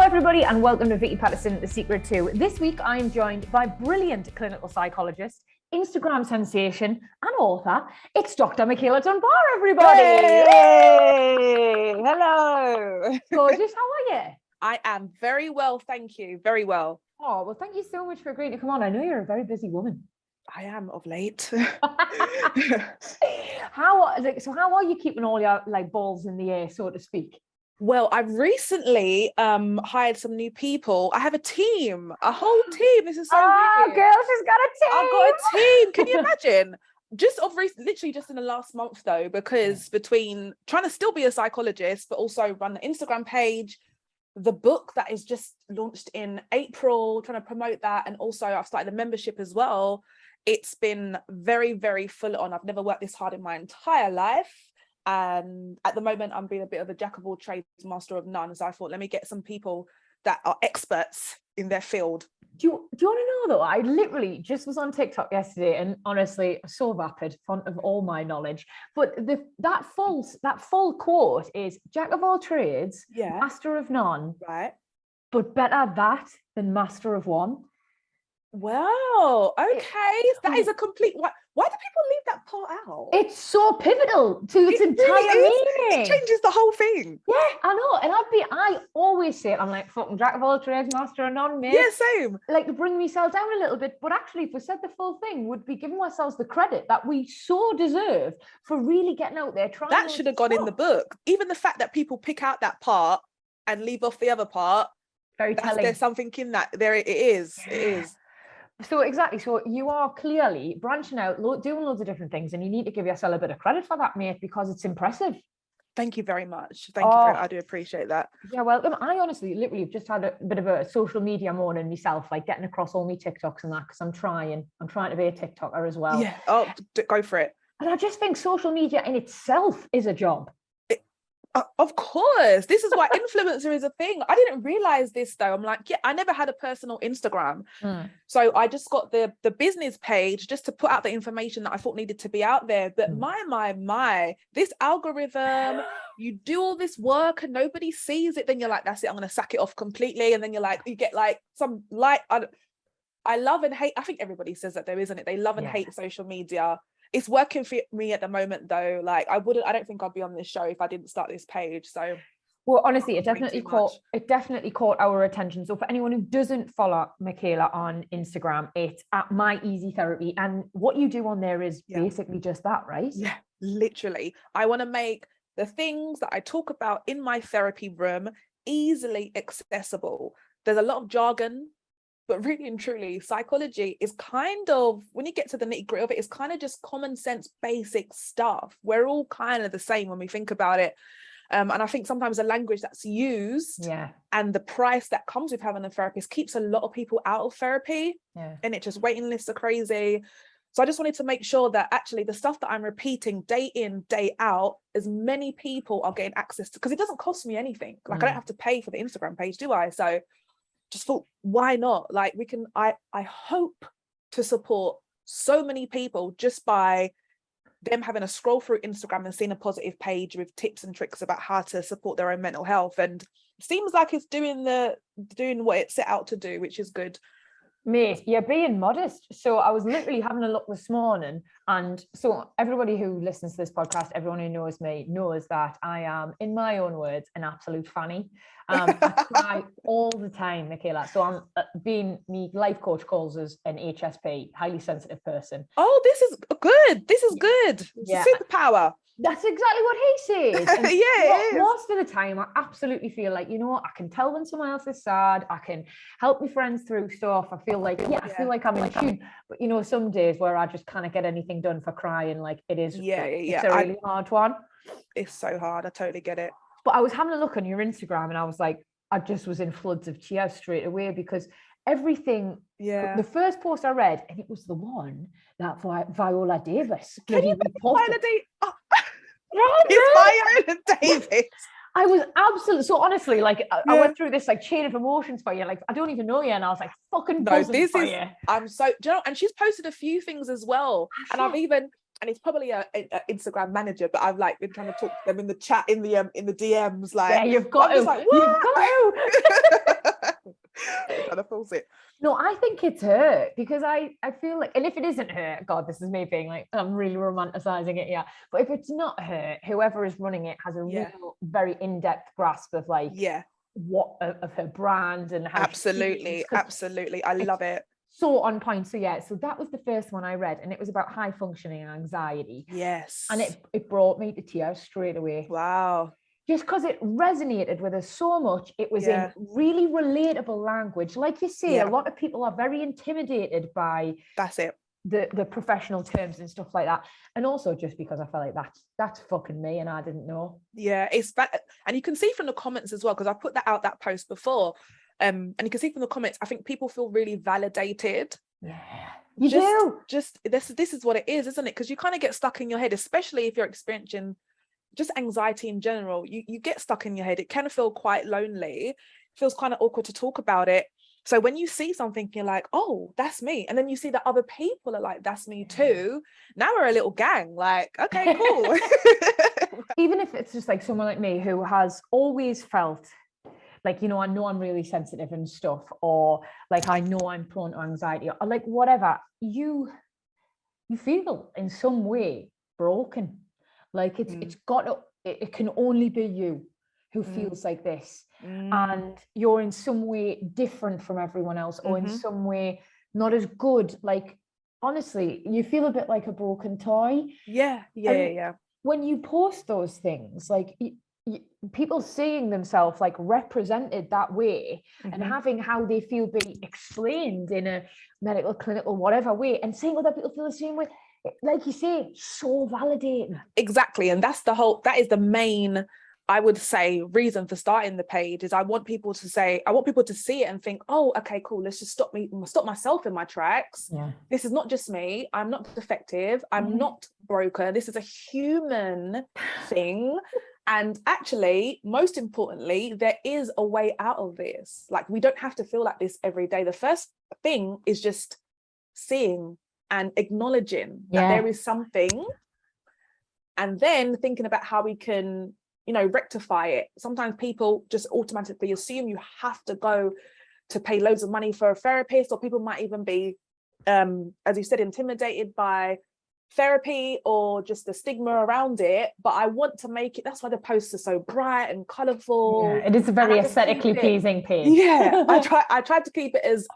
everybody, and welcome to Vicky Pattison, The Secret To. This week, I am joined by brilliant clinical psychologist, Instagram sensation, and author. It's Dr. Michaela Dunbar, everybody. Yay! Hello. Gorgeous, how are you? I am very well, thank you. Very well. Oh, well, thank you so much for agreeing to come on. I know you're a very busy woman. I am of late. How are you keeping all your balls in the air, so to speak? Well, I've recently hired some new people. I have a team, a whole team. This is so weird. Girl, she's got a team. I've got a team. Can you imagine? Literally just in the last month though, because between trying to still be a psychologist, but also run the Instagram page, the book that is just launched in April, trying to promote that. And also I've started a membership as well. It's been very, very full on. I've never worked this hard in my entire life. And at the moment, I'm being a bit of a jack of all trades, master of none. So I thought, let me get some people that are experts in their field. Do you want to know though? I literally just was on TikTok yesterday, and honestly, so vapid, font of all my knowledge. But that full quote is "Jack of all trades, master of none." Right. But better that than master of one. Well, okay, that is a complete. Why do people leave that part out? It's so pivotal to its entire meaning. It changes the whole thing. Yeah, I know. And I always say it. I'm like, fucking jack of all trades, master of none, mate. Yeah, same. Like to bring myself down a little bit. But actually, if we said the full thing, would be giving ourselves the credit that we so deserve for really getting out there trying. That should have gone in the book. Even the fact that people pick out that part and leave off the other part. Very telling. There's something in that. There it is. Yeah. It is. So exactly. So you are clearly branching out, doing loads of different things, and you need to give yourself a bit of credit for that, mate, because it's impressive. Thank you very much. Thank you. I do appreciate that. Yeah, welcome. I honestly, literally, have just had a bit of a social media morning myself, like getting across all my TikToks and that, because I'm trying to be a TikToker as well. Yeah. Oh, go for it. And I just think social media in itself is a job. Of course, this is why influencer is a thing. I didn't realize this though. I'm like, I never had a personal Instagram. So I just got the business page just to put out the information that I thought needed to be out there. But my, this algorithm, you do all this work and nobody sees it. Then you're like, that's it, I'm going to sack it off completely. And then you're like, you get like some I love and hate. I think everybody says that though, isn't it? They love and hate social media. It's working for me at the moment though. Like I don't think I'd be on this show if I didn't start this page. So well, honestly, it definitely caught our attention. So for anyone who doesn't follow Michaela on Instagram, it's at My Easy Therapy. And what you do on there is basically just that, right? Yeah, literally. I want to make the things that I talk about in my therapy room easily accessible. There's a lot of jargon, but really and truly, psychology is kind of, when you get to the nitty gritty of it, it's kind of just common sense, basic stuff. We're all kind of the same when we think about it. And I think sometimes the language that's used and the price that comes with having a therapist keeps a lot of people out of therapy. And it just waiting lists are crazy. So I just wanted to make sure that actually the stuff that I'm repeating day in, day out, as many people are getting access to, because it doesn't cost me anything. Like I don't have to pay for the Instagram page, do I? So just thought, why not? Like I hope to support so many people just by them having a scroll through Instagram and seeing a positive page with tips and tricks about how to support their own mental health. And it seems like it's doing what it set out to do, which is good. Mate, you're being modest. So I was literally having a look this morning, and so everybody who listens to this podcast, everyone who knows me knows that I am, in my own words, an absolute fanny. I cry all the time, Michaela. So I'm being me life coach calls us an HSP, highly sensitive person. Oh, this is good. This is good. Yeah. Superpower. That's exactly what he says. And it is. Most of the time, I absolutely feel like, I can tell when someone else is sad. I can help my friends through stuff. I feel like, I feel like I'm in tune. But, some days where I just can't get anything done for crying, like it is, it's a really hard one. It's so hard. I totally get it. But I was having a look on your Instagram and I was like, I just was in floods of tears straight away because everything, the first post I read, and it was the one that Viola Davis. Can you Viola Davis? It's Viola Davis. I was absolutely, so honestly, like I went through this like chain of emotions for you. Like I don't even know you, and I was like fucking buzzing for you. I'm so, and she's posted a few things as well, and I've even. And it's probably a Instagram manager, but I've like been trying to talk to them in the chat, in the DMs. Like, yeah, you've got to. Like, you've got to. think it's her, because I feel like, and if it isn't her, God, this is me being like, I'm really romanticizing it, yeah. But if it's not her, whoever is running it has a real, very in-depth grasp of like, what of her brand and how absolutely, absolutely. I love it. So on point. So yeah, so that was the first one I read, and it was about high functioning anxiety. Yes. And it brought me to tears straight away. Wow. Just because it resonated with us so much. It was in really relatable language. Like you say, a lot of people are very intimidated by the professional terms and stuff like that. And also just because I felt like that's fucking me and I didn't know. Yeah, it's bad. And you can see from the comments as well, because I put that post before. And you can see from the comments, I think people feel really validated. Yeah, you do. Just this is what it is, isn't it? Because you kind of get stuck in your head, especially if you're experiencing just anxiety in general. You get stuck in your head. It can feel quite lonely. It feels kind of awkward to talk about it. So when you see something, you're like, oh, that's me. And then you see that other people are like, that's me too. Now we're a little gang. Like, okay, cool. Even if it's just like someone like me who has always felt like, you know, I know I'm really sensitive and stuff, or like, I know I'm prone to anxiety, or like whatever, you feel in some way broken. Like it's got to, it can only be you who feels like this. And you're in some way different from everyone else, or in some way not as good. Like, honestly, you feel a bit like a broken toy. Yeah. When you post those things, like people seeing themselves like represented that way, and having how they feel be explained in a medical, clinical, whatever way, and seeing other people feel the same way, like you say, so validating. Exactly. And that is the main, I would say, reason for starting the page. Is I want people to see it and think, oh, okay, cool, let's just stop myself in my tracks. This is not just me. I'm not defective. I'm not broken. This is a human thing. And actually, most importantly, there is a way out of this. Like, we don't have to feel like this every day. The first thing is just seeing and acknowledging that there is something, and then thinking about how we can, you know, rectify it. Sometimes people just automatically assume you have to go to pay loads of money for a therapist, or people might even be, as you said, intimidated by therapy or just the stigma around it. But I want to make it, that's why the posts are so bright and colorful. It is a very aesthetically pleasing page. I tried to keep it as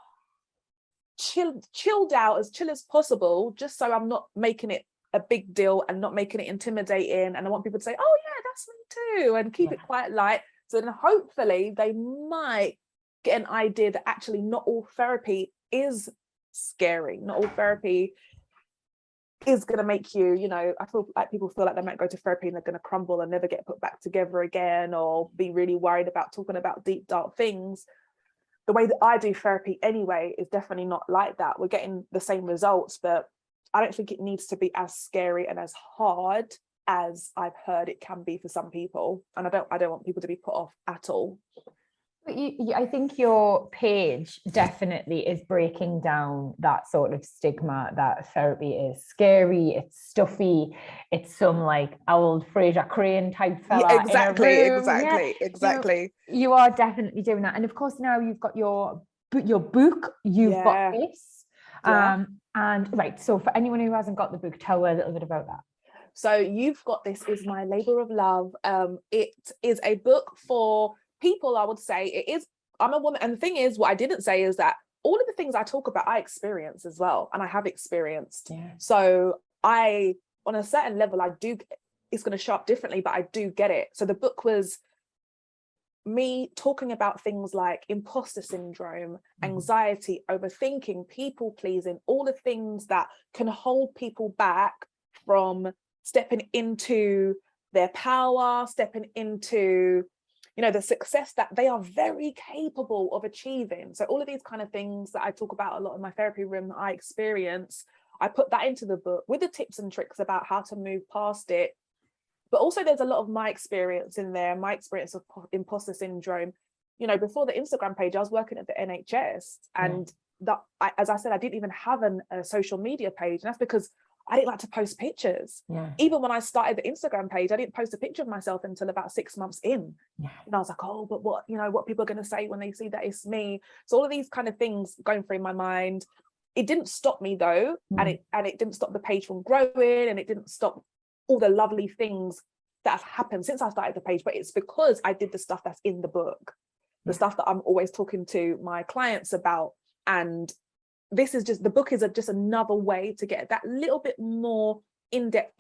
chilled out, as chill as possible, just so I'm not making it a big deal and not making it intimidating. And I want people to say, oh yeah, that's me too, and keep it quite light. So then hopefully they might get an idea that actually not all therapy is scary. Not all therapy is going to make you, you know, I feel like people feel like they might go to therapy and they're going to crumble and never get put back together again, or be really worried about talking about deep, dark things. The way that I do therapy anyway is definitely not like that. We're getting the same results, but I don't think it needs to be as scary and as hard as I've heard it can be for some people. And I don't want people to be put off at all. But I think your page definitely is breaking down that sort of stigma that therapy is scary, it's stuffy, it's some like old Fraser Crane type fella. Exactly. You are definitely doing that. And of course, now you've got your book, you've got this. And right, so for anyone who hasn't got the book, tell her a little bit about that. So You've Got This is my labor of love. It is a book for people. I would say it is, I'm a woman, and the thing is, what I didn't say is that all of the things I talk about I experience as well, and I have experienced. So I, on a certain level, I do, it's going to show up differently, but I do get it. So the book was me talking about things like imposter syndrome, anxiety, overthinking, people pleasing, all the things that can hold people back from stepping into their power, stepping into, you know, the success that they are very capable of achieving. So all of these kind of things that I talk about a lot in my therapy room that I experience, I put that into the book with the tips and tricks about how to move past it. But also there's a lot of my experience in there, my experience of imposter syndrome. You know, before the Instagram page, I was working at the NHS, and that, as I said, I didn't even have a social media page. And that's because I didn't like to post pictures. Yeah. Even when I started the Instagram page, I didn't post a picture of myself until about 6 months in. Yeah. And I was like, oh, but what, you know, what people are going to say when they see that it's me. So all of these kind of things going through my mind. It didn't stop me though. And it didn't stop the page from growing, and it didn't stop all the lovely things that have happened since I started the page. But it's because I did the stuff that's in the book, the stuff that I'm always talking to my clients about. And this is just, the book is just another way to get that little bit more in-depth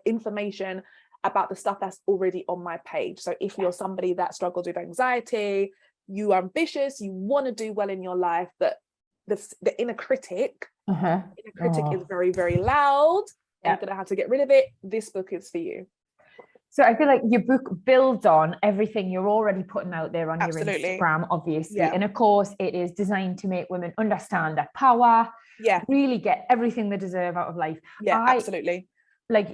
information about the stuff that's already on my page. So if you're somebody that struggles with anxiety, you are ambitious, you want to do well in your life, but the inner critic, is very, very loud, and you're going to have to get rid of it, this book is for you. So I feel like your book builds on everything you're already putting out there on Absolutely. your Instagram, obviously. And of course, it is designed to make women understand their power, really get everything they deserve out of life. Absolutely. Like,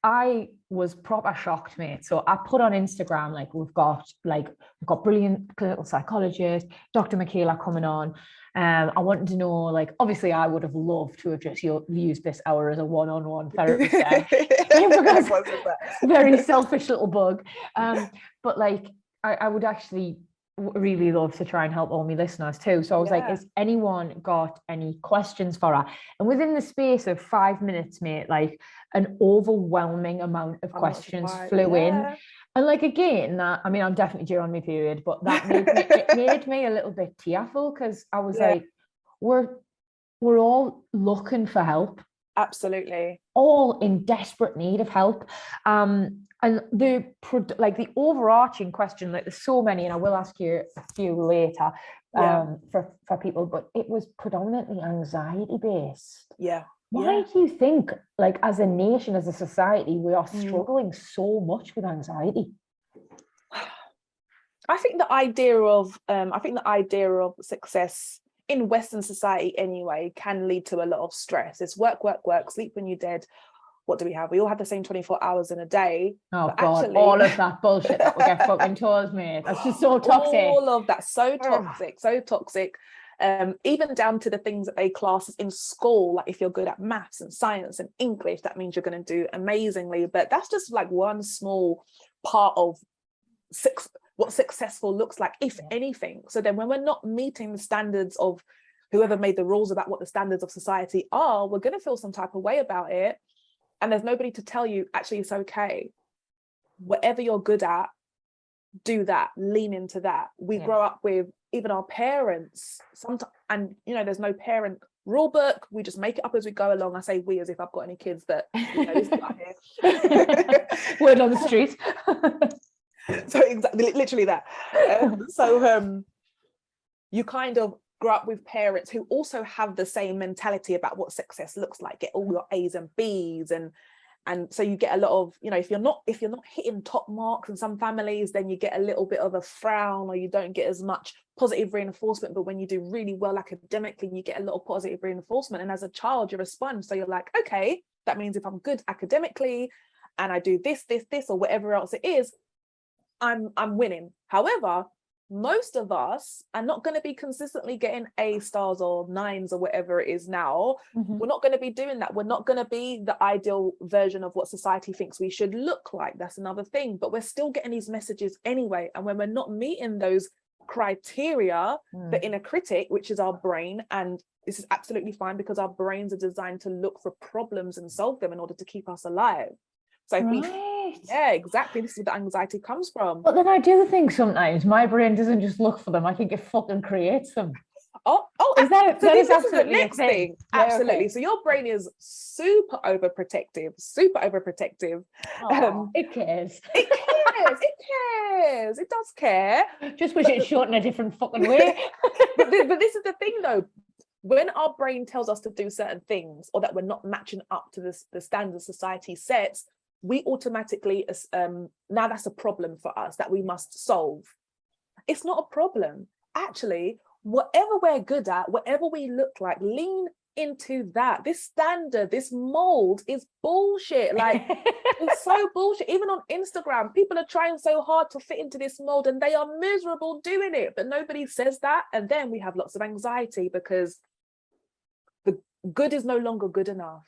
I was proper shocked, mate. So I put on Instagram, like, we've got brilliant clinical psychologist, Dr. Michaela coming on. I wanted to know, like, obviously I would have loved to have just used this hour as a one-on-one therapy session. Very selfish little bug. But like, I would actually really love to try and help all my listeners too. So I was like, has anyone got any questions for her? And within the space of 5 minutes, mate, like an overwhelming amount of questions flew in. And like, again, I mean, I'm definitely due on my period, but that made me a little bit tearful, because I was like, we're all looking for help. Absolutely. All in desperate need of help. And the overarching question, like, there's so many, and I will ask you a few later for people, but it was predominantly anxiety based. Why do you think, like, as a nation, as a society, we are struggling so much with anxiety? I think the idea of success in Western society anyway can lead to a lot of stress. It's work, sleep when you're dead. What do we have? We all have the same 24 hours in a day. Oh God, actually, all of that bullshit that we get fucking told, mate. That's just so toxic. All of that, so toxic. Even down to the things that they class in school, like if you're good at maths and science and English, that means you're going to do amazingly. But that's just like one small part of what successful looks like, if anything. So then when we're not meeting the standards of whoever made the rules about what the standards of society are, we're going to feel some type of way about it. And there's nobody to tell you, actually, it's okay. Whatever you're good at, do that, lean into that. We grow up with even our parents sometimes, and you know, there's no parent rule book. We just make it up as we go along. I say we as if I've got any kids, but you know, this is out here. Word on the street. So exactly, literally that. You kind of grow up with parents who also have the same mentality about what success looks like. Get all your A's and B's, and so you get a lot of, you know, if you're not hitting top marks in some families, then you get a little bit of a frown, or you don't get as much positive reinforcement. But when you do really well academically, you get a lot of positive reinforcement. And as a child, you're a sponge. So you're like, okay, that means if I'm good academically and I do this, or whatever else it is, I'm winning. However, most of us are not going to be consistently getting A stars or 9s or whatever it is now. We're not going to be doing that. We're not going to be the ideal version of what society thinks we should look like. That's another thing. But we're still getting these messages anyway. And when we're not meeting those criteria, the inner critic, which is our brain, and this is absolutely fine because our brains are designed to look for problems and solve them in order to keep us alive. So exactly. This is where the anxiety comes from. But then I do think sometimes my brain doesn't just look for them. I think it fucking creates them. Oh, is that so that this is is the next thing. Absolutely. Okay. So your brain is super overprotective. It cares. It does care. Just wish it's short in a different fucking way. but this is the thing though. When our brain tells us to do certain things, or that we're not matching up to the standards society sets, we automatically, now that's a problem for us that we must solve. It's not a problem. Actually, whatever we're good at, whatever we look like, lean into that. This standard, this mold is bullshit. Like, it's so bullshit. Even on Instagram, people are trying so hard to fit into this mold and they are miserable doing it, but nobody says that. And then we have lots of anxiety because the good is no longer good enough.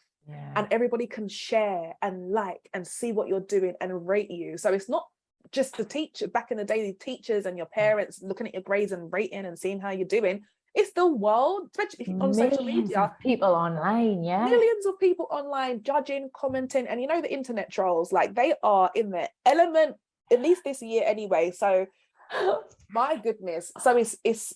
and everybody can share and like and see what you're doing and rate you. So it's not just the teacher back in the day, the teachers and your parents looking at your grades and rating and seeing how you're doing. It's the world, especially on social media. Of people online, millions of people online judging, commenting, and you know the internet trolls, like they are in their element, at least this year anyway. So my goodness. So it's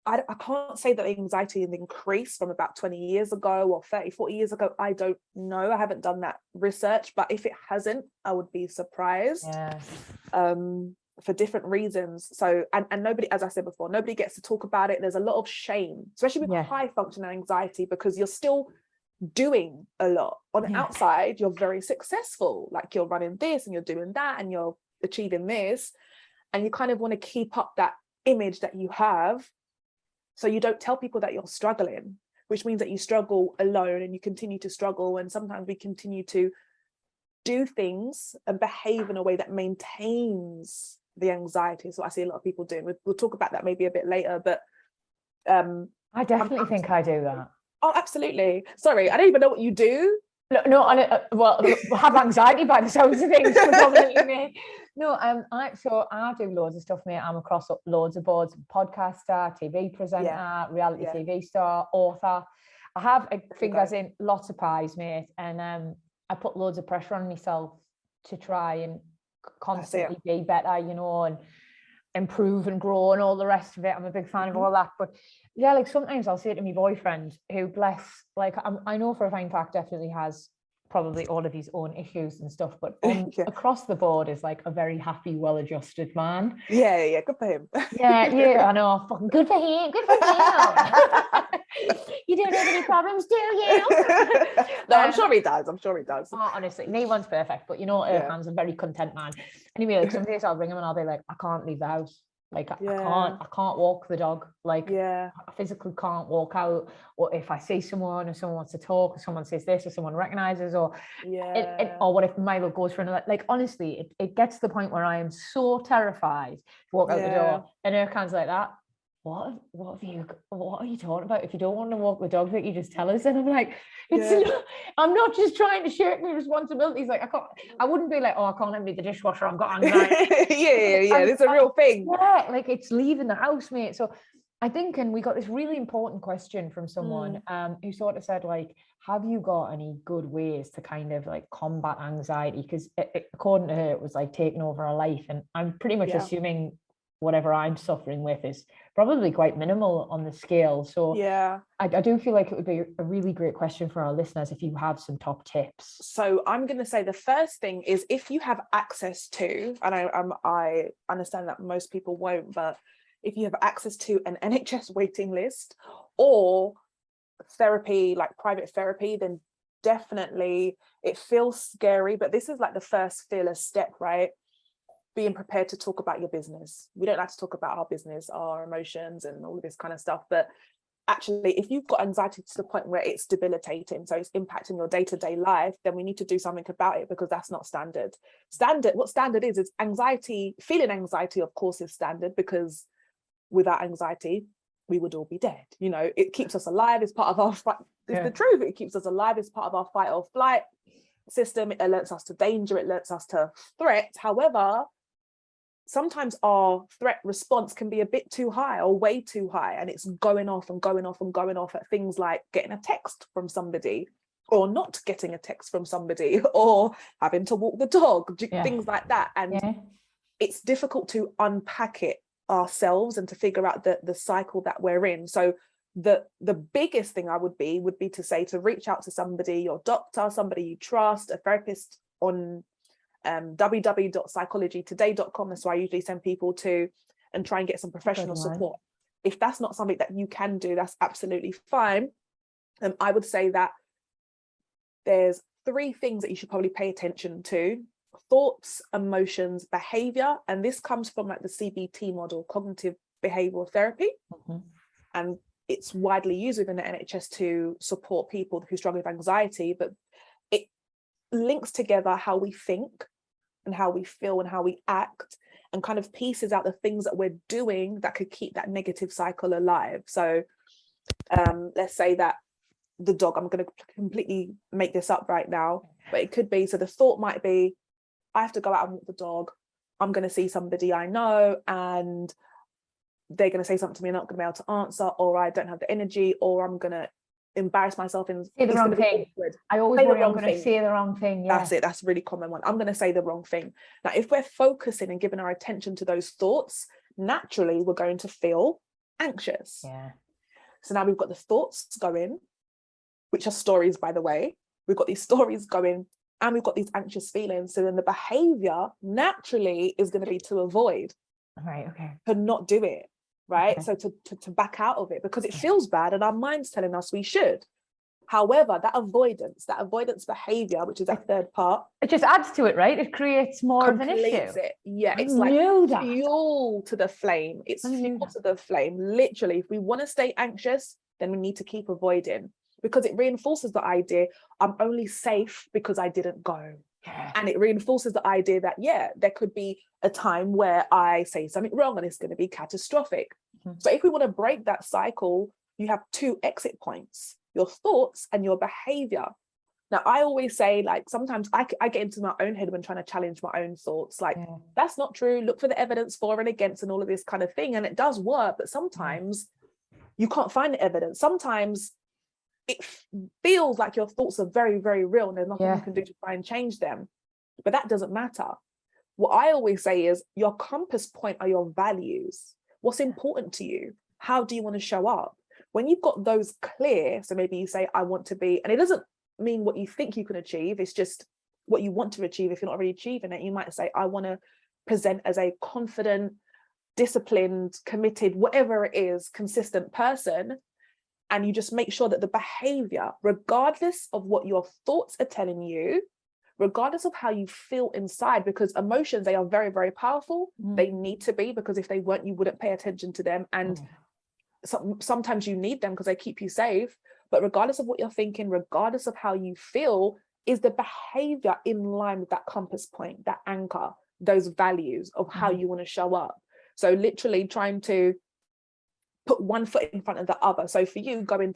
I can't say that anxiety has increased from about 20 years ago or 30, 40 years ago. I don't know. I haven't done that research, but if it hasn't, I would be surprised. For different reasons. So, and nobody, as I said before, nobody gets to talk about it. There's a lot of shame, especially with high functioning anxiety, because you're still doing a lot. On the outside, you're very successful. Like you're running this and you're doing that and you're achieving this. And you kind of want to keep up that image that you have. So you don't tell people that you're struggling, which means that you struggle alone and you continue to struggle. And sometimes we continue to do things and behave in a way that maintains the anxiety. So I see a lot of people doing. We'll talk about that maybe a bit later, but I definitely think I do that. Oh, absolutely. Sorry, I don't even know what you do. No, well, have anxiety by the sounds of things. No, I do loads of stuff, mate. I'm across loads of boards: podcaster, TV presenter, reality TV star, author. I have fingers in lots of pies, mate, and I put loads of pressure on myself to try and constantly be better, you know, and improve and grow and all the rest of it. I'm a big fan of all that, but yeah, like sometimes I'll say to my boyfriend, who I know for a fact definitely has probably all of his own issues and stuff, but across the board is like a very happy, well-adjusted man. Yeah, good for him. I know, fucking good for him. You don't have any problems, do you? No, I'm sure he does. Oh, honestly, no one's perfect, but you know, Erhan's a very content man. Anyway, like some days I'll ring him and I'll be like, I can't leave the house. Like I can't walk the dog. Like I physically can't walk out. Or if I see someone, or someone wants to talk, or someone says this, or someone recognizes, or what if Milo goes for another? Like honestly, it gets to the point where I am so terrified to walk out the door, and Erkan's like that. What are you talking about? If you don't want to walk the dog, that you just tell us. And I'm like, I'm not just trying to shirk my responsibilities. Like I wouldn't be like, oh, I can't empty the dishwasher, I've got anxiety. It's a real thing. Yeah, like it's leaving the house, mate. So I think, and we got this really important question from someone who sort of said, like, have you got any good ways to kind of like combat anxiety? Because according to her, it was like taking over her life. And I'm pretty much assuming whatever I'm suffering with is probably quite minimal on the scale. So I do feel like it would be a really great question for our listeners if you have some top tips. So I'm going to say the first thing is, if you have access to, and I understand that most people won't, but if you have access to an NHS waiting list or therapy, like private therapy, then definitely, it feels scary, but this is like the first fearless step, right? Being prepared to talk about your business. We don't like to talk about our business, our emotions and all of this kind of stuff, but actually if you've got anxiety to the point where it's debilitating, so it's impacting your day-to-day life, then we need to do something about it, because that's not standard. What standard is anxiety. Feeling anxiety, of course, is standard, because without anxiety we would all be dead. You know, it keeps us alive. It's part of our fight. It's the truth. It keeps us alive. It's part of our fight or flight system. It alerts us to danger. It alerts us to threat. However, sometimes our threat response can be a bit too high or way too high, and it's going off and going off and going off at things like getting a text from somebody, or not getting a text from somebody, or having to walk the dog, things like that. And it's difficult to unpack it ourselves and to figure out the cycle that we're in. So the biggest thing I would be to say to reach out to somebody, your doctor, somebody you trust, a therapist on www.psychologytoday.com. That's where I usually send people to, and try and get some professional support. If that's not something that you can do, that's absolutely fine. I would say that there's 3 things that you should probably pay attention to: thoughts, emotions, behavior. And this comes from like the CBT model, cognitive behavioral therapy. And it's widely used within the NHS to support people who struggle with anxiety, but it links together how we think and how we feel and how we act, and kind of pieces out the things that we're doing that could keep that negative cycle alive. So let's say that the dog. I'm going to completely make this up right now, but it could be, so the thought might be, I have to go out and walk the dog. I'm going to see somebody I know and they're going to say something to me I'm not going to be able to answer, or I don't have the energy, or I'm going to embarrass myself and say the wrong thing. I always worry I'm going to say the wrong thing. Yeah. That's it. That's a really common one. I'm going to say the wrong thing. Now, if we're focusing and giving our attention to those thoughts, naturally we're going to feel anxious. Yeah. So now we've got the thoughts going, which are stories, by the way. We've got these stories going and we've got these anxious feelings. So then the behavior naturally is going to be to avoid. Right. Okay. To not do it. Right. Okay. So to back out of it because it feels bad and our mind's telling us we should. However, that avoidance behavior, which is that third part, it just adds to it, right? It creates more of an issue. It. Yeah, it's I like knew that. fuel to the flame. It's fuel to the flame. Literally, if we want to stay anxious, then we need to keep avoiding because it reinforces the idea I'm only safe because I didn't go. Yeah. And it reinforces the idea that, yeah, there could be a time where I say something wrong and it's going to be catastrophic. Mm-hmm. So if we want to break that cycle, you have two exit points, your thoughts and your behavior. Now, I always say, like, sometimes I get into my own head when trying to challenge my own thoughts. Like, that's not true. Look for the evidence for and against and all of this kind of thing. And it does work. But sometimes you can't find the evidence. Sometimes it feels like your thoughts are very, very real and there's nothing you can do to try and change them. But that doesn't matter. What I always say is your compass point are your values. What's important to you? How do you want to show up? When you've got those clear, so maybe you say, I want to be, and it doesn't mean what you think you can achieve, it's just what you want to achieve. If you're not really achieving it, you might say, I want to present as a confident, disciplined, committed, whatever it is, consistent person. And you just make sure that the behavior, regardless of what your thoughts are telling you, regardless of how you feel inside, because emotions, they are very, very powerful. They need to be, because if they weren't, you wouldn't pay attention to them. And sometimes you need them because they keep you safe. But regardless of what you're thinking, regardless of how you feel, is the behavior in line with that compass point, that anchor, those values of how you want to show up. So literally trying to put one foot in front of the other. So for you, going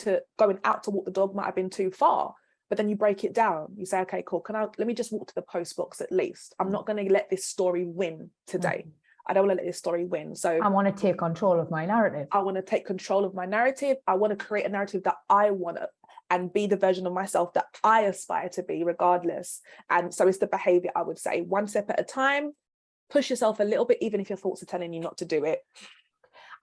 out to walk the dog might have been too far, but then you break it down. You say, okay, cool. Let me just walk to the post box at least. I'm not going to let this story win today. I don't want to let this story win. So I want to take control of my narrative. I want to take control of my narrative. I want to create a narrative that I want to, and be the version of myself that I aspire to be regardless. And so it's the behavior, I would say, one step at a time, push yourself a little bit, even if your thoughts are telling you not to do it.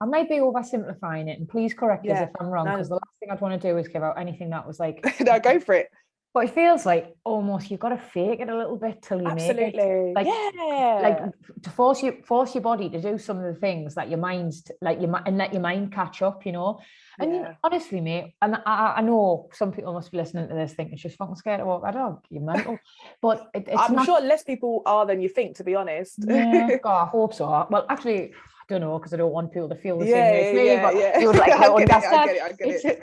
I might be oversimplifying it, and please correct us if I'm wrong, because the last thing I'd want to do is give out anything that was like... No, go for it. But it feels like almost you've got to fake it a little bit till you make it. Like, like to force your body to do some of the things that your mind's and let your mind catch up, you know. And honestly, mate, and I know some people must be listening to this thinking she's fucking scared to walk that dog. You're mental. But I'm sure less people are than you think, to be honest. Yeah, God, I hope so. Well, actually, I don't know, because I don't want people to feel the same way as me, but you would like to understand.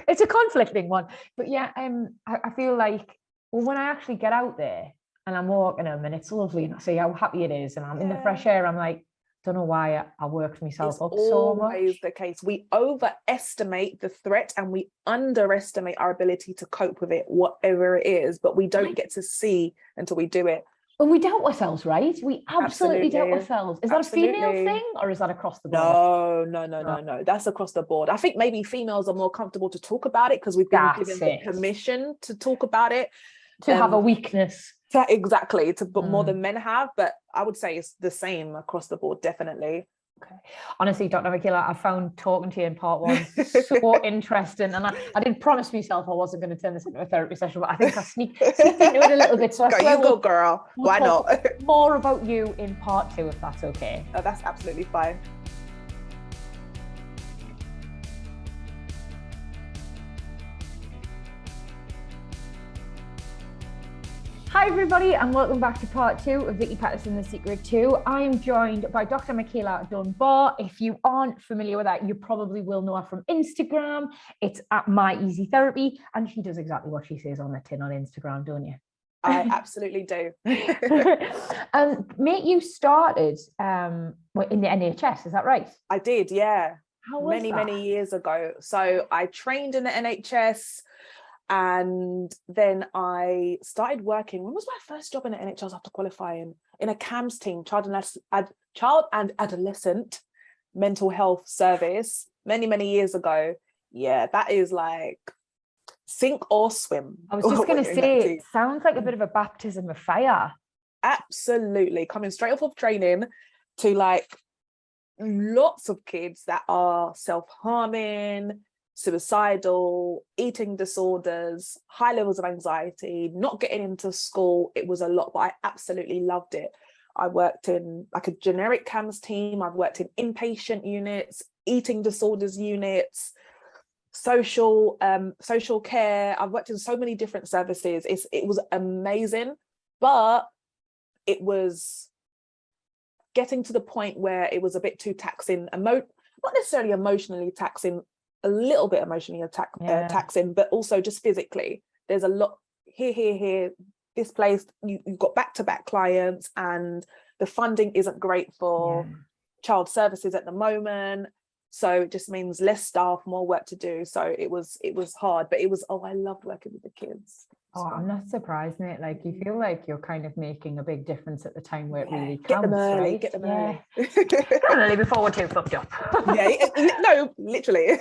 It's a conflicting one. But yeah, I feel like, well, when I actually get out there and I'm walking them and it's lovely and I see how happy it is and I'm in the fresh air, I'm like, don't know why I worked myself up so much. It's always the case. We overestimate the threat and we underestimate our ability to cope with it, whatever it is, but we don't get to see until we do it. And we doubt ourselves, right? We absolutely doubt ourselves. Is that a female thing or is that across the board? No. That's across the board. I think maybe females are more comfortable to talk about it because we've been given the permission to talk about it. To have a weakness. Exactly, but more than men have. But I would say it's the same across the board, definitely. Okay. Honestly, Dr. Michaela, I found talking to you in part one so interesting, and I did promise myself I wasn't going to turn this into a therapy session, but I think I sneaked into it a little bit. So you go, girl. Why not? More about you in part two, if that's okay. Oh, that's absolutely fine. Hi everybody, and welcome back to part two of Vicky Pattison, The Secret To. I am joined by Dr. Michaela Dunbar. If you aren't familiar with that, you probably will know her from Instagram. It's at My Easy Therapy, and she does exactly what she says on the tin on Instagram, don't you? I absolutely do. Mate, you started in the NHS, is that right? I did, yeah. How was that? Many years ago. So I trained in the NHS. And then I started working. When was my first job in the NHS after qualifying? In a CAMS team, child and adolescent mental health service, many years ago. Yeah, that is like sink or swim. I was just going to say, it sounds like a bit of a baptism of fire. Absolutely. Coming straight off of training to like lots of kids that are self-harming, suicidal, eating disorders, high levels of anxiety, not getting into school. It was a lot, but I absolutely loved it. I worked in like a generic CAMS team. I've worked in inpatient units, eating disorders units, social care. I've worked in so many different services. It was amazing, but it was getting to the point where it was a bit too taxing, not necessarily emotionally taxing, a little bit emotionally taxing, but also just physically. There's a lot here, this place, you've got back-to-back clients, and the funding isn't great for child services at the moment. So it just means less staff, more work to do. So it was hard, but I loved working with the kids. Oh, I'm not surprised, mate. Like, you feel like you're kind of making a big difference at the time where it really counts, get them early, right? Get them early. Early before we're too fucked up. No, literally.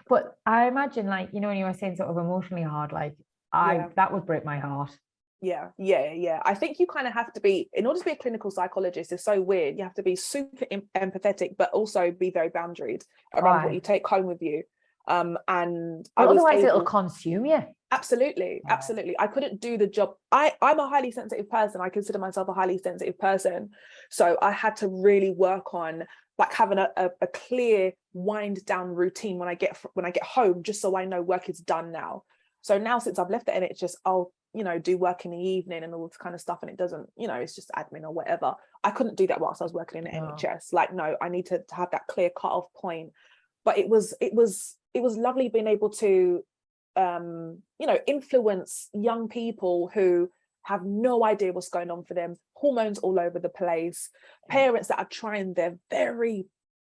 But I imagine, like, you know, when you were saying sort of emotionally hard, like that would break my heart. Yeah. I think you kind of have to be, in order to be a clinical psychologist, it's so weird. You have to be super empathetic, but also be very boundaried around what you take home with you. And otherwise it'll consume you. Absolutely. I couldn't do the job. I'm a highly sensitive person. I consider myself a highly sensitive person. So I had to really work on like having a clear wind down routine when I get home, just so I know work is done now. So now, since I've left the NHS, I'll, you know, do work in the evening and all this kind of stuff, and it doesn't, you know, it's just admin or whatever. I couldn't do that whilst I was working in the NHS. Like, no, I need to have that clear cut off point. But it was lovely being able to you know, influence young people who have no idea what's going on for them, hormones all over the place, parents that are trying their very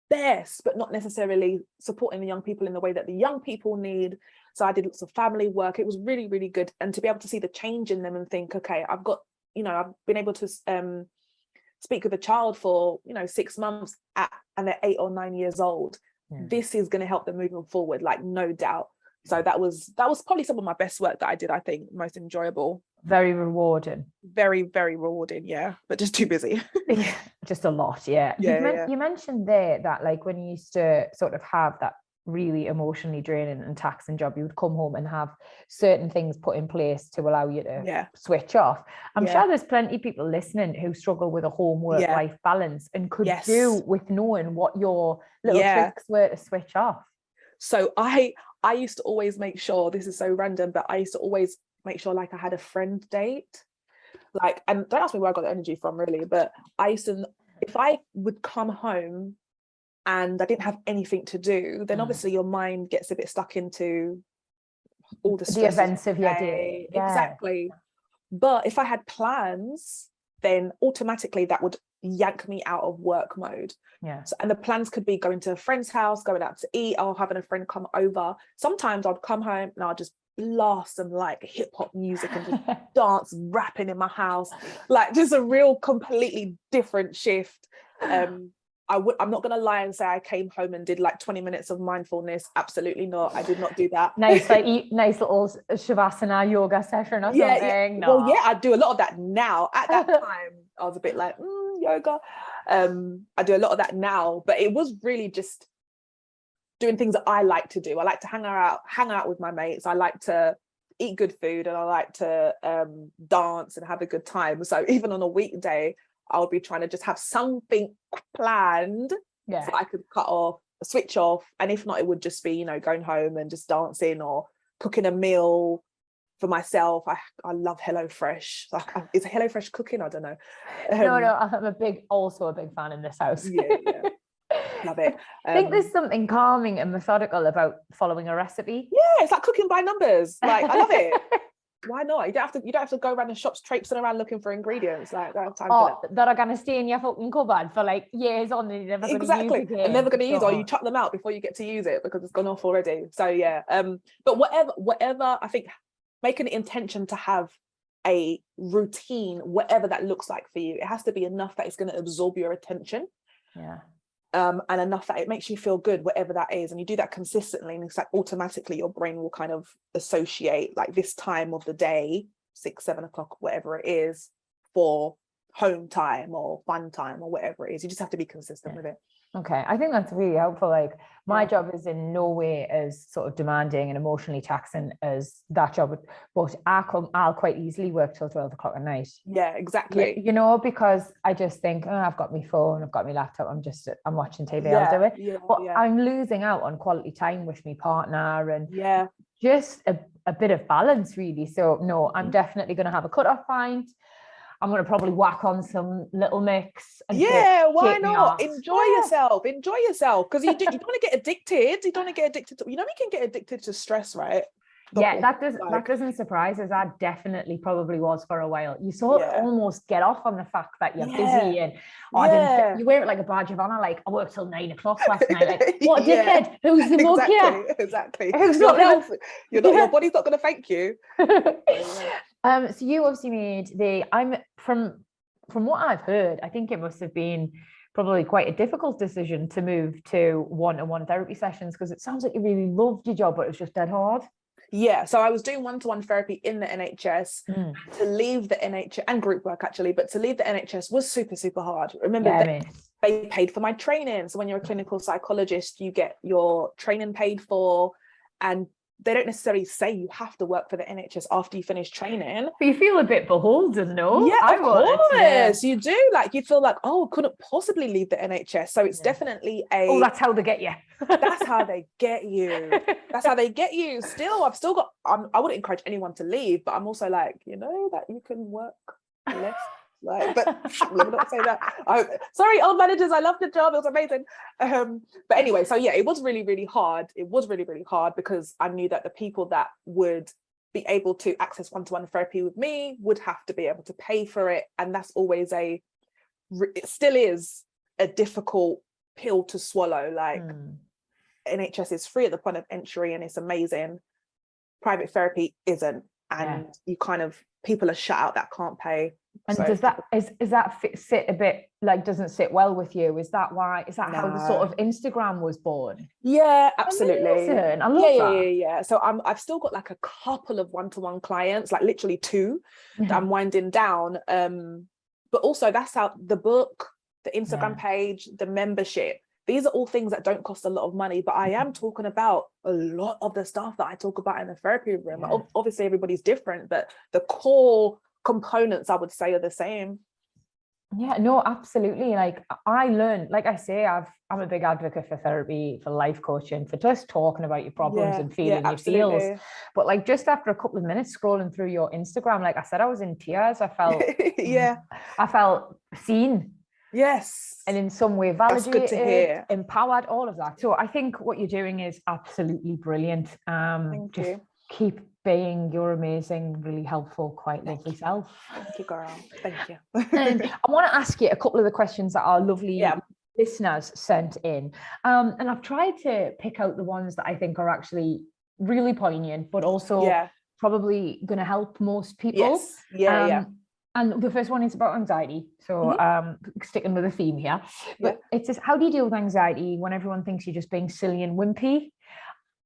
best but not necessarily supporting the young people in the way that the young people need. So I did lots of family work. It was really, really good. And to be able to see the change in them and think, okay, I've been able to speak with a child for, you know, 6 months and they're 8 or 9 years old. This is going to help them moving forward, like, no doubt. So that was probably some of my best work that I did. I think most enjoyable. Very rewarding. Very, very rewarding, yeah. But just too busy. Just a lot, yeah. You mentioned there that, like, when you used to sort of have that really emotionally draining and taxing job, you would come home and have certain things put in place to allow you to switch off. I'm sure there's plenty of people listening who struggle with a home work-life balance and could do with knowing what your little tricks were to switch off. So I used to always make sure, this is so random, but I used to always make sure, like, I had a friend date. Like, and don't ask me where I got the energy from, really, but I used to, if I would come home and I didn't have anything to do, then obviously your mind gets a bit stuck into all the events of your day. Exactly. But if I had plans, then automatically that would yank me out of work mode. So, and the plans could be going to a friend's house, going out to eat, or having a friend come over. Sometimes I'd come home and I'll just blast some like hip hop music and just dance rapping in my house, like just a real completely different shift. I'm not gonna lie and say I came home and did like 20 minutes of mindfulness. Absolutely not. I did not do that. Nice little shavasana yoga session or something. No. Well, I do a lot of that now. At that time I was a bit like yoga. I do a lot of that now, but it was really just doing things that I like to do. I like to hang out with my mates. I like to eat good food, and I like to dance and have a good time. So even on a weekday, I would be trying to just have something planned so I could switch off. And if not, it would just be, you know, going home and just dancing or cooking a meal for myself. I love HelloFresh. Like, is HelloFresh cooking? I don't know. No, I'm also a big fan in this house. Love it. I think there's something calming and methodical about following a recipe. It's like cooking by numbers. Like, I love it. why not? You don't have to go around the shops traipsing around looking for ingredients. Like, I don't have time for that are gonna stay in your fucking cupboard for like years on and you're never gonna use again. And never gonna use, or you chuck them out before you get to use it because it's gone off already. So yeah, but whatever, I think make an intention to have a routine, whatever that looks like for you. It has to be enough that it's going to absorb your attention. Yeah. And enough that it makes you feel good, whatever that is. And you do that consistently, and it's like automatically your brain will kind of associate like this time of the day, 6-7 o'clock, whatever it is, for home time or fun time or whatever it is. You just have to be consistent with it. Okay, I think that's really helpful. Like my job is in no way as sort of demanding and emotionally taxing as that job, but I'll quite easily work till 12 o'clock at night. Yeah, exactly. You know, because I just think, oh, I've got my phone, I've got my laptop, I'm watching TV, I'll do it. But I'm losing out on quality time with my partner and just a bit of balance really. So no, I'm definitely going to have a cut-off pint. I'm going to probably whack on some little mix. And why not? Enjoy yourself. Because you don't want to get addicted. You don't want to get addicted to, we can get addicted to stress, right? That doesn't surprise us. I definitely probably was for a while. You sort of almost get off on the fact that you're busy and you wear it like a badge of honor. Like, I worked till 9 o'clock last night. Like, what a dickhead? Who's the mug here? Exactly. Your body's not going to thank you. So you obviously made from what I've heard, I think it must have been probably quite a difficult decision to move to one-on-one therapy sessions, because it sounds like you really loved your job, but it was just dead hard. Yeah, so I was doing one-to-one therapy in the NHS. To leave the NHS, and group work actually, but to leave the NHS was super, super hard. Remember, they paid for my training. So when you're a clinical psychologist, you get your training paid for, and they don't necessarily say you have to work for the NHS after you finish training. But you feel a bit beholden, no? Yeah, of course. You do. Like, you feel like, oh, couldn't possibly leave the NHS. So it's definitely that's how they get you. That's how they get you. That's how they get you. Still, I've still got, I wouldn't encourage anyone to leave, but I'm also like, that you can work less. Like, but let me not say that. Sorry, old managers, I love the job, it was amazing. But anyway, so yeah, it was really, really hard. It was really, really hard because I knew that the people that would be able to access one-to-one therapy with me would have to be able to pay for it, and that's always it still is a difficult pill to swallow. Like, NHS is free at the point of entry and it's amazing. Private therapy isn't, and you kind of, people are shut out that can't pay. And so, does that sit a bit like, doesn't sit well with you? Is that how the sort of Instagram was born? Yeah, absolutely. Amazing. I love that. Yeah. So I've still got like a couple of one-to-one clients, like literally 2 that I'm winding down. But also that's how the book, the Instagram page, the membership, these are all things that don't cost a lot of money, but I am talking about a lot of the stuff that I talk about in the therapy room. Obviously everybody's different, but the core components I would say are the same. Yeah, no, absolutely. Like, I learned, like I say, I'm a big advocate for therapy, for life coaching, for just talking about your problems and feeling your feels. But like, just after a couple of minutes scrolling through your Instagram, like I said, I was in tears. I felt I felt seen. Yes. And in some way validated, that's good to hear. Empowered, all of that. So I think what you're doing is absolutely brilliant. Thank you. Keep being your amazing, really helpful, quite lovely self. Thank you, girl. Thank you. And I want to ask you a couple of the questions that our lovely listeners sent in. And I've tried to pick out the ones that I think are actually really poignant, but also probably going to help most people. Yes. And the first one is about anxiety. So sticking with the theme here. But it says, how do you deal with anxiety when everyone thinks you're just being silly and wimpy?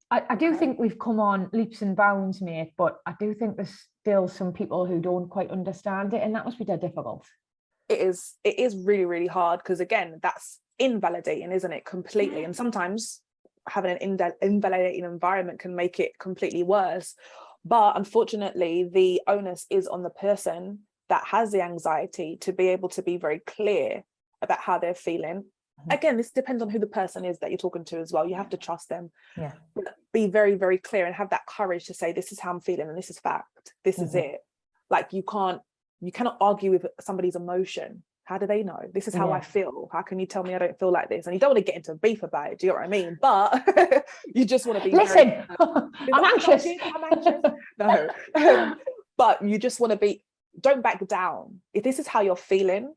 I do think we've come on leaps and bounds, mate, but I do think there's still some people who don't quite understand it, and that must be dead difficult. It is really, really hard, because again, that's invalidating, isn't it? Completely. And sometimes having an invalidating environment can make it completely worse. But unfortunately, the onus is on the person that has the anxiety to be able to be very clear about how they're feeling. Again, this depends on who the person is that you're talking to as well. You have to trust them. Yeah. Be very, very clear and have that courage to say, this is how I'm feeling and this is fact. This is it. Like, you cannot argue with somebody's emotion. How do they know? This is how I feel. How can you tell me I don't feel like this? And you don't want to get into beef about it. Do you know what I mean? But you just want to be listen. I'm anxious. No. but you just want to be, don't back down. If this is how you're feeling,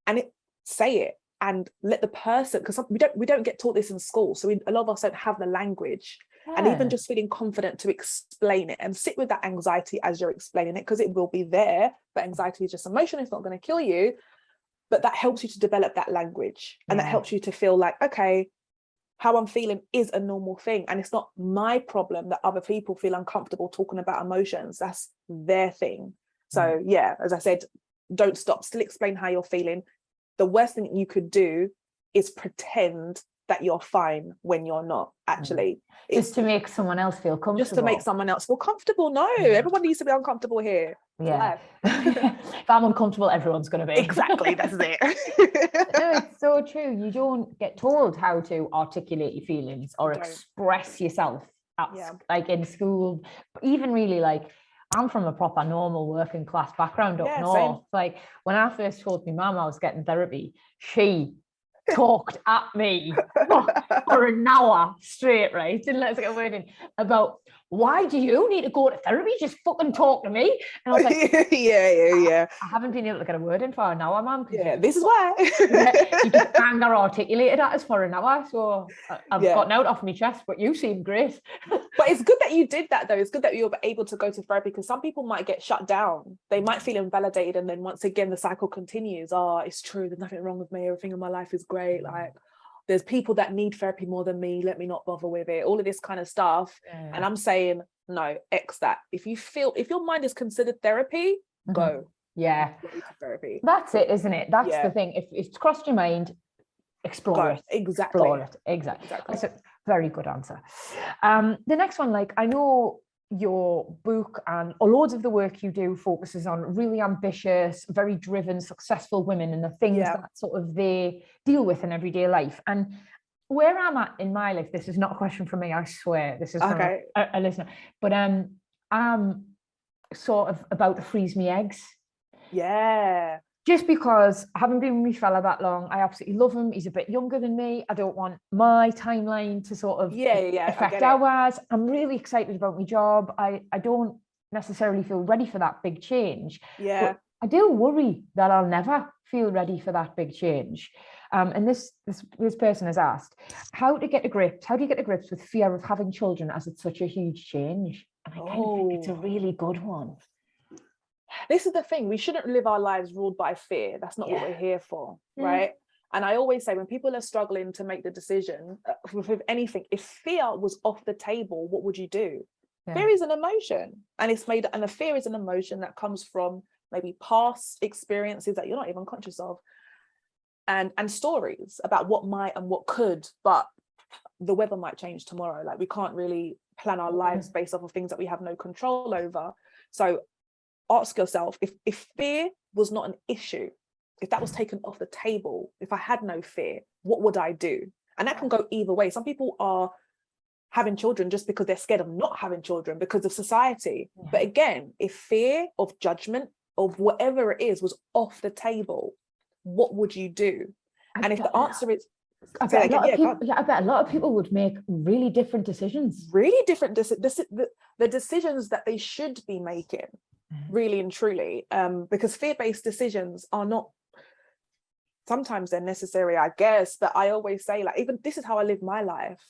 and say it, and let the person, because we don't get taught this in school, so a lot of us don't have the language. And even just feeling confident to explain it and sit with that anxiety as you're explaining it, because it will be there, but anxiety is just emotion, it's not going to kill you, but that helps you to develop that language, and that helps you to feel like, okay, how I'm feeling is a normal thing, and it's not my problem that other people feel uncomfortable talking about emotions. That's their thing. So yeah, as I said, don't stop, still explain how you're feeling. The worst thing you could do is pretend that you're fine when you're not actually. Just to make someone else feel comfortable. Just to make someone else feel comfortable. No, everyone needs to be uncomfortable here. Yeah. If I'm uncomfortable, everyone's going to be. Exactly, that's it. No, it's so true. You don't get told how to articulate your feelings or express yourself like in school. Even really, like, I'm from a proper normal working class background up north. Same. Like, when I first told my mum I was getting therapy, she talked at me for an hour straight, right? Didn't let us get a word in about, why do you need to go to therapy? Just fucking talk to me. And I was like, I haven't been able to get a word in for an hour, mum. Yeah, this is why. You just anger articulated at us for an hour. So I've gotten out off my chest, but you seem great. But it's good that you did that, though. It's good that you were able to go to therapy, because some people might get shut down. They might feel invalidated, and then once again the cycle continues. Oh, it's true, there's nothing wrong with me, everything in my life is great, like there's people that need therapy more than me, let me not bother with it, all of this kind of stuff. And I'm saying, no, X that. If your mind is considered therapy, go. Go to therapy. That's it, isn't it? That's the thing. If it's crossed your mind, explore it. Exactly. Explore it. Exactly. That's a very good answer. The next one, like, I know your book and loads of the work you do focuses on really ambitious, very driven, successful women and the things that sort of they deal with in everyday life. And where I'm at in my life, this is not a question from me, I swear, this is from a listener, but I'm sort of about to freeze me eggs. Just because I haven't been with my fella that long. I absolutely love him. He's a bit younger than me. I don't want my timeline to sort of affect ours. I'm really excited about my job. I don't necessarily feel ready for that big change. But I do worry that I'll never feel ready for that big change. And this person has asked, how do you get to grips with fear of having children, as it's such a huge change? And I kind of think it's a really good one. This is the thing, we shouldn't live our lives ruled by fear. That's not what we're here for, right? And I always say, when people are struggling to make the decision with anything, if fear was off the table, what would you do? Fear is an emotion, and a fear is an emotion that comes from maybe past experiences that you're not even conscious of, and stories about what might and what could, but the weather might change tomorrow. Like, we can't really plan our lives based off of things that we have no control over. So ask yourself, if fear was not an issue, if that was taken off the table, if I had no fear, what would I do? And that can go either way. Some people are having children just because they're scared of not having children because of society. But again, if fear of judgment, of whatever it is, was off the table, what would you do? And if the answer is, I bet a lot of people would make really different decisions. Really different the decisions that they should be making, really and truly, because fear-based decisions are not, sometimes they're necessary, I guess, but I always say, like, even this is how I live my life.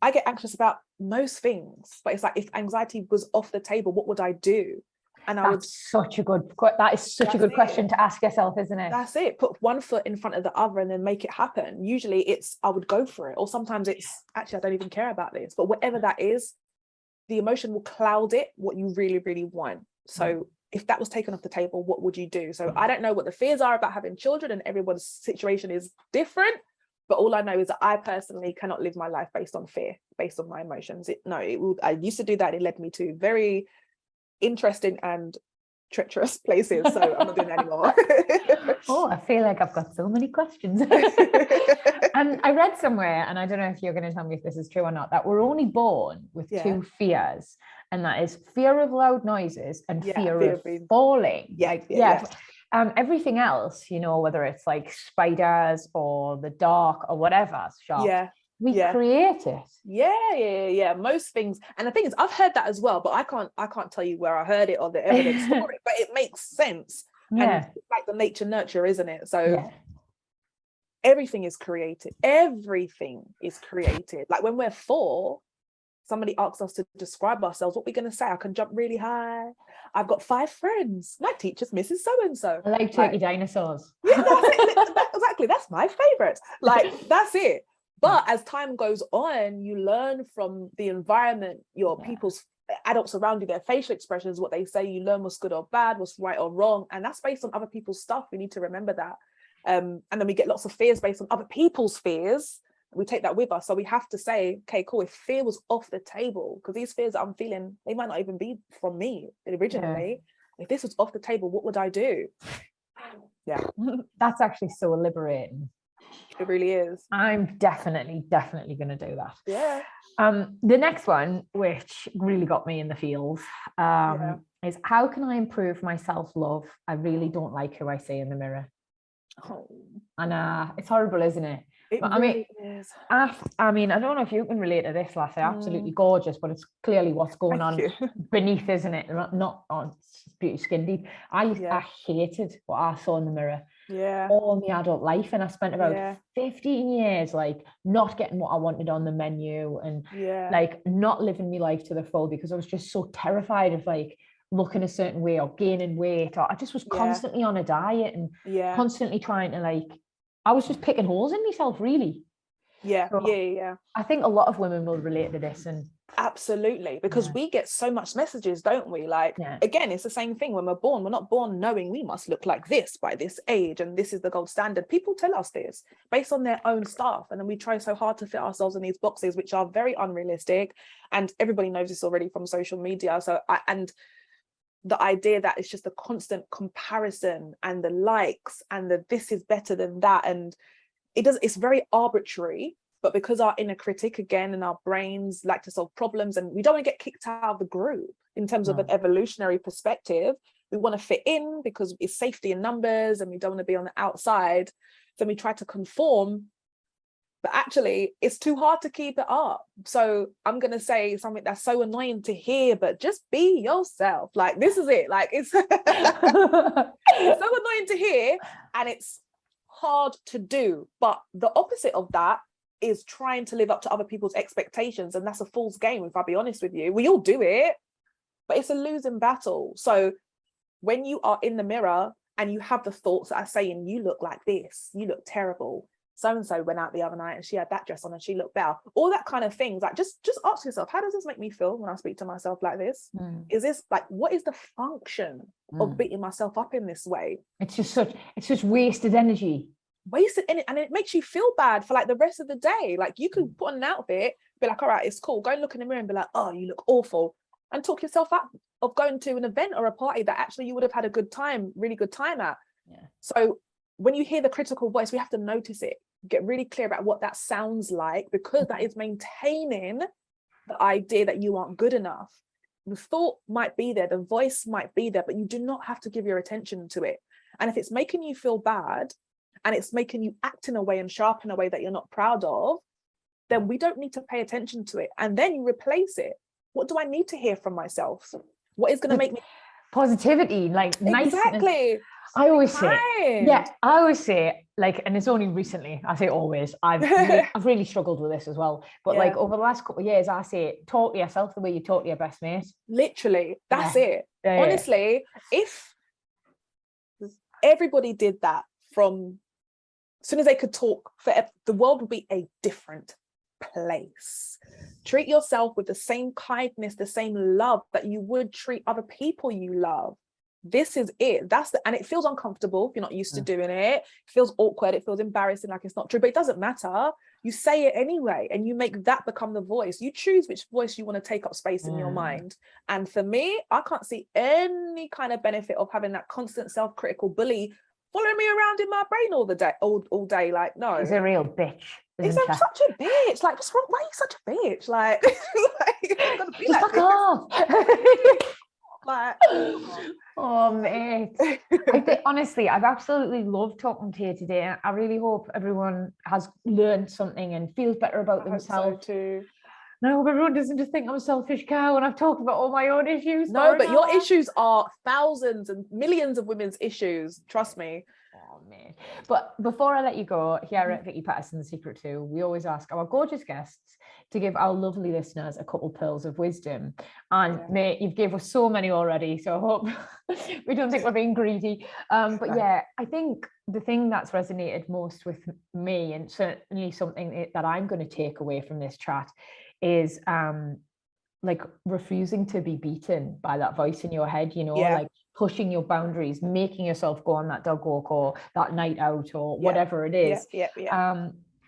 I get anxious about most things, but it's like, if anxiety was off the table, what would I do? And that is such a good question to ask yourself, isn't it? That's it. Put one foot in front of the other and then make it happen. Usually it's, I would go for it, or sometimes it's actually, I don't even care about this, but whatever that is, the emotion will cloud it, what you really, really want. So if that was taken off the table, what would you do? So I don't know what the fears are about having children, and everyone's situation is different, but all I know is that I personally cannot live my life based on fear, based on my emotions. I used to do that. It led me to very interesting and treacherous places, so I'm not doing that anymore. I feel like I've got so many questions. And I read somewhere, and I don't know if you're going to tell me if this is true or not, that we're only born with two fears, and that is fear of loud noises and fear of falling. Everything else, whether it's like spiders or the dark or whatever, sharks, We create it. Yeah. Most things, and the thing is, I've heard that as well, but I can't tell you where I heard it or the evidence for it, but it makes sense. And it's like the nature nurture, isn't it? So everything is created. Everything is created. Like when we're 4, somebody asks us to describe ourselves, what we're going to say? I can jump really high. I've got 5 friends. My teacher's Mrs. So-and-so. I like turkey dinosaurs. Yeah, that's it. Exactly. That's my favorite. Like, that's it. But as time goes on, you learn from the environment, your people's adults around you, their facial expressions, what they say, you learn what's good or bad, what's right or wrong. And that's based on other people's stuff. We need to remember that. And then we get lots of fears based on other people's fears. We take that with us. So we have to say, okay, cool, if fear was off the table, because these fears that I'm feeling, they might not even be from me originally. If this was off the table, what would I do? Yeah. That's actually so liberating. It really is. I'm definitely going to do that. Yeah. The next one, which really got me in the feels, is how can I improve my self-love? I really don't like who I see in the mirror. Oh. And it's horrible, isn't it? I mean, is. I mean, I don't know if you can relate to this, Lassie. Absolutely gorgeous, but it's clearly what's going on beneath, isn't it? Not on beauty skin deep. I hated what I saw in the mirror. All my adult life, and I spent about 15 years like not getting what I wanted on the menu, and like not living my life to the full, because I was just so terrified of like looking a certain way or gaining weight, or I just was constantly on a diet and constantly trying to like, I was just picking holes in myself, really. I think a lot of women will relate to this. And absolutely, because we get so much messages, don't we? Like, again, it's the same thing. When we're born, we're not born knowing we must look like this by this age and this is the gold standard. People tell us this based on their own stuff, and then we try so hard to fit ourselves in these boxes, which are very unrealistic, and everybody knows this already from social media. So and the idea that it's just a constant comparison and the likes and the this is better than that, and it's very arbitrary. But because our inner critic, again, and our brains like to solve problems, and we don't want to get kicked out of the group in terms of an evolutionary perspective, we want to fit in because it's safety in numbers and we don't want to be on the outside. So we try to conform, but actually it's too hard to keep it up. So I'm going to say something that's so annoying to hear, but just be yourself. Like, this is it. Like, it's, it's so annoying to hear, and it's hard to do. But the opposite of that is trying to live up to other people's expectations, and that's a fool's game, if I'll be honest with you. We all do it, but it's a losing battle. So when you are in the mirror and you have the thoughts that are saying, you look like this, you look terrible, so-and-so went out the other night and she had that dress on and she looked better, all that kind of things, like just ask yourself, how does this make me feel when I speak to myself like this? Is this like, what is the function of beating myself up in this way? It's just wasted energy. And it makes you feel bad for like the rest of the day. Like, you could put on an outfit, be like, all right, it's cool, go and look in the mirror and be like, oh, you look awful, and talk yourself out of going to an event or a party that actually you would have had a good time, really good time at. So when you hear the critical voice, we have to notice it, get really clear about what that sounds like, because that is maintaining the idea that you aren't good enough. The thought might be there, the voice might be there, but you do not have to give your attention to it. And if it's making you feel bad, and it's making you act in a way and sharp in a way that you're not proud of, then we don't need to pay attention to it. And then you replace it. What do I need to hear from myself? What is going to make me positivity, like exactly? I always say, like, and it's only recently, I say always, I've really struggled with this as well. But like over the last couple of years, I say, talk to yourself the way you talk to your best mate. Literally, that's it. Honestly, if everybody did that from as soon as they could talk, the world would be a different place. Treat yourself with the same kindness, the same love that you would treat other people you love. This is it. And it feels uncomfortable if you're not used to doing it. It feels awkward. It feels embarrassing, like it's not true, but it doesn't matter. You say it anyway, and you make that become the voice. You choose which voice you want to take up space in your mind. And for me, I can't see any kind of benefit of having that constant self-critical bully following me around in my brain all day. Like, no. He's a real bitch. He's such a bitch. Like, what's wrong? Why are you such a bitch? Like, I'm gonna be just like fuck off. like, Oh, mate. Honestly, I've absolutely loved talking to you today. I really hope everyone has learned something and feels better about themselves. Hope so too. And I hope everyone doesn't just think I'm a selfish cow when I've talked about all my own issues. No, but your issues are thousands and millions of women's issues. Trust me. Oh, man. But before I let you go, here at Vicky Pattison, The Secret To, we always ask our gorgeous guests to give our lovely listeners a couple pearls of wisdom. And mate, you've gave us so many already, so I hope we don't think we're being greedy. But yeah, I think the thing that's resonated most with me, and certainly something that I'm going to take away from this chat, is like refusing to be beaten by that voice in your head, you know, like pushing your boundaries, making yourself go on that dog walk or that night out or whatever it is.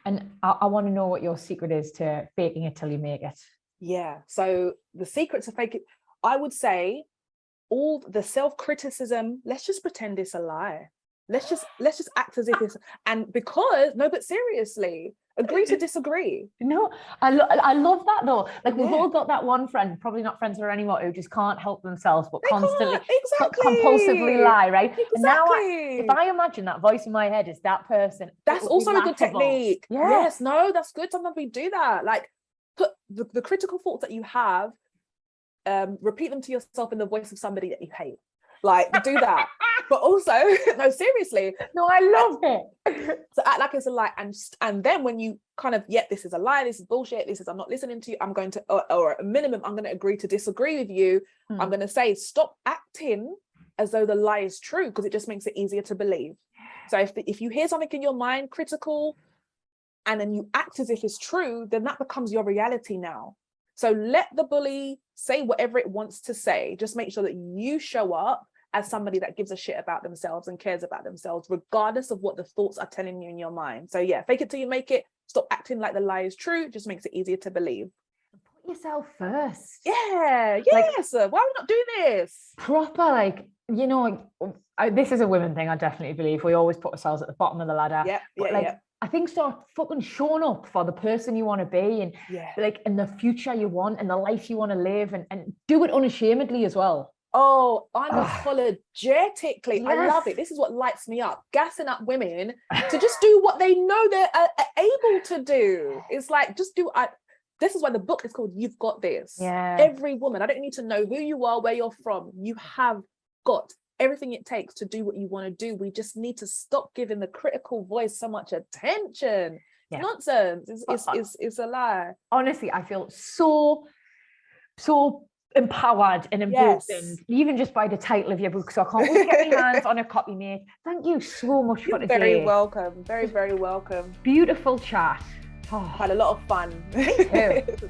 And I want to know what your secret is to faking it till you make it. Yeah. So the secret to fake it, I would say, all the self-criticism, let's just pretend it's a lie. Let's just act as if it's, and because, no, but seriously, agree to disagree. No, I love that though. Like we've all got that one friend, probably not friends with her anymore, who just can't help themselves, but constantly, compulsively lie, right? Exactly. And now if I imagine that voice in my head is that person, that's also a good technique. Yeah. Yes, no, that's good. Sometimes we do that. Like put the critical thoughts that you have, repeat them to yourself in the voice of somebody that you hate. Like do that. But also, no, seriously. No, I love it. So act like it's a lie. And then when you kind of, this is a lie, this is bullshit, this is, I'm not listening to you, I'm going to, or at a minimum, I'm going to agree to disagree with you. I'm going to say, stop acting as though the lie is true, because it just makes it easier to believe. So if you hear something in your mind critical, and then you act as if it's true, then that becomes your reality now. So let the bully say whatever it wants to say. Just make sure that you show up as somebody that gives a shit about themselves and cares about themselves, regardless of what the thoughts are telling you in your mind. So fake it till you make it. Stop acting like the lie is true. It just makes it easier to believe. Put yourself first. Yeah, yes. Why are we not doing this? Proper, like, you know, this is a women thing, I definitely believe. We always put ourselves at the bottom of the ladder. I think start fucking showing up for the person you want to be and like in the future you want and the life you want to live and do it unashamedly as well. Oh, unapologetically. Yes. I love it. This is what lights me up. Gassing up women to just do what they know they're able to do. It's like, just do. This is why the book is called You've Got This. Yeah. Every woman, I don't need to know who you are, where you're from. You have got everything it takes to do what you want to do. We just need to stop giving the critical voice so much attention. Yeah. Nonsense. It's a lie. Honestly, I feel so empowered and emboldened, even just by the title of your book. So I can't wait to get my hands on a copy, mate. Thank you so much for today. Very welcome. Very, very welcome. Beautiful chat. Had a lot of fun. Me too.